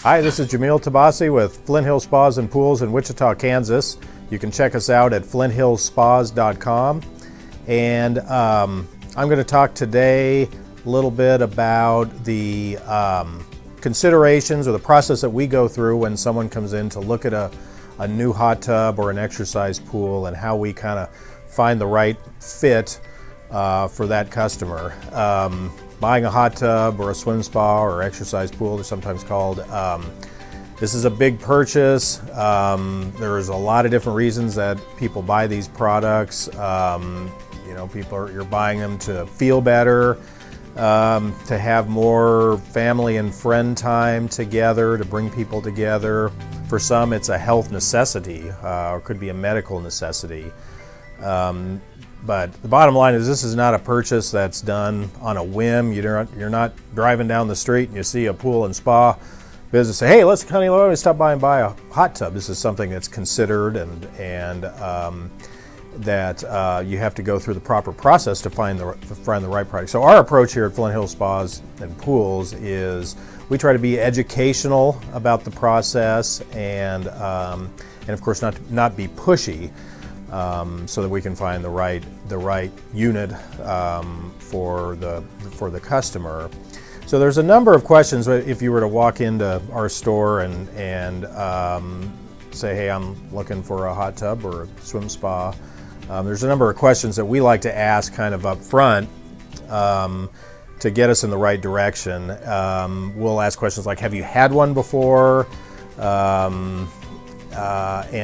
Hi, this is Jamil Tabasi with Flint Hill Spas and Pools in Wichita, Kansas. You can check us out at flinthillspas.com. And I'm going to talk today a little bit about the considerations or the process that we go through when someone comes in to look at a new hot tub or an exercise pool, and how we kind of find the right fit for that customer. Buying a hot tub or a swim spa or exercise pool, they're sometimes called. This is a big purchase. There's a lot of different reasons that people buy these products. You're buying them to feel better, to have more family and friend time together, to bring people together. For some, it's a health necessity, or could be a medical necessity. But the bottom line is, this is not a purchase that's done on a whim. You're not driving down the street and you see a pool and spa business, say, hey, let's stop by and buy a hot tub. This is something that's considered, and that you have to go through the proper process to find the right product. So our approach here at Flint Hill Spas and Pools is we try to be educational about the process, and of course not be pushy, so that we can find the right unit for the customer. So there's a number of questions. If you were to walk into our store and say, hey, I'm looking for a hot tub or a swim spa, there's a number of questions that we like to ask kind of up front to get us in the right direction. We'll ask questions like, have you had one before? And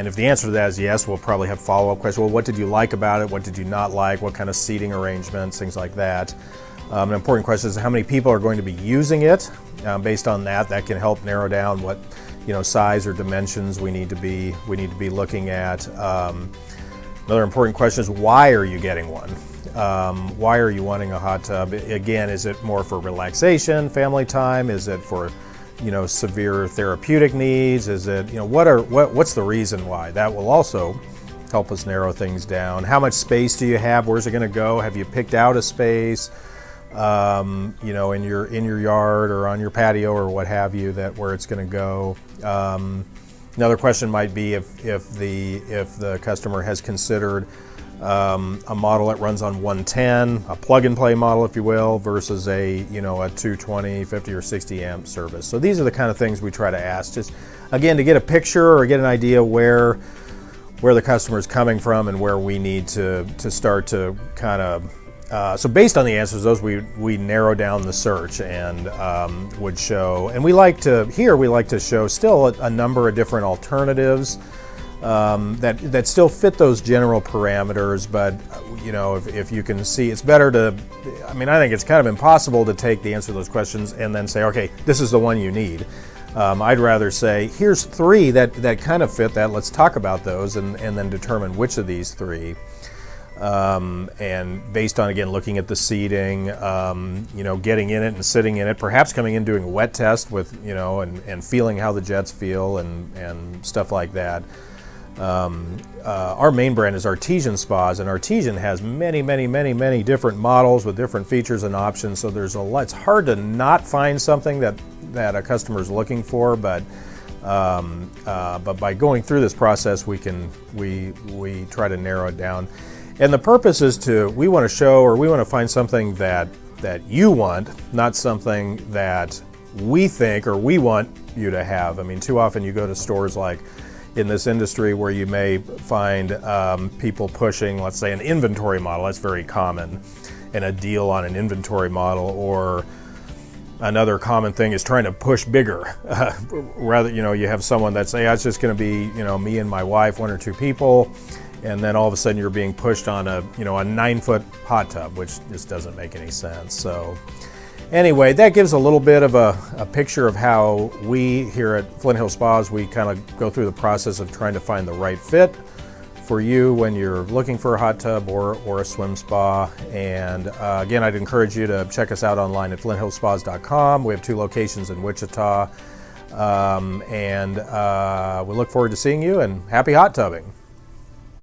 if the answer to that is yes, we'll probably have follow-up questions. Well, what did you like about it? What did you not like? What kind of seating arrangements? Things like that. An important question is how many people are going to be using it. Based on that can help narrow down what size or dimensions we need to be looking at. Another important question is, why are you getting one? Why are you wanting a hot tub? Again, is it more for relaxation, family time? Is it for severe therapeutic needs? Is it, what's the reason why? That will also help us narrow things down. How much space do you have? Where's it going to go? Have you picked out a space, in your yard or on your patio or what have you, where it's going to go? Another question might be if the customer has considered a model that runs on 110, a plug-and-play model, if you will, versus a 220, 50, or 60 amp service. So these are the kind of things we try to ask, just again to get a picture or get an idea where the customer is coming from and where we need to start to kind of. So based on the answers, those we narrow down the search and would show. And we like to show still a number of different alternatives. That still fit those general parameters, but if you can see, it's better to. I think it's kind of impossible to take the answer to those questions and then say, okay, this is the one you need. I'd rather say, here's three that kind of fit that. Let's talk about those and then determine which of these three. And based on, again, looking at the seating, getting in it and sitting in it, perhaps coming in doing a wet test with, and feeling how the jets feel and stuff like that. Our main brand is Artesian Spas, and Artesian has many different models with different features and options. So it's hard to not find something that a customer is looking for, but by going through this process, we try to narrow it down. And the purpose is we want to show, or we want to find something that you want, not something that we think or we want you to have. Too often you go to stores like in this industry where you may find people pushing, let's say, an inventory model. That's very common, and a deal on an inventory model. Or another common thing is trying to push bigger. Rather, you have someone that say, it's just going to be, me and my wife, one or two people. And then all of a sudden you're being pushed on a 9-foot hot tub, which just doesn't make any sense. So anyway, that gives a little bit of a picture of how we here at Flint Hill Spas, we kind of go through the process of trying to find the right fit for you when you're looking for a hot tub or a swim spa. And again, I'd encourage you to check us out online at flinthillspas.com. We have 2 locations in Wichita. And we look forward to seeing you, and happy hot tubbing.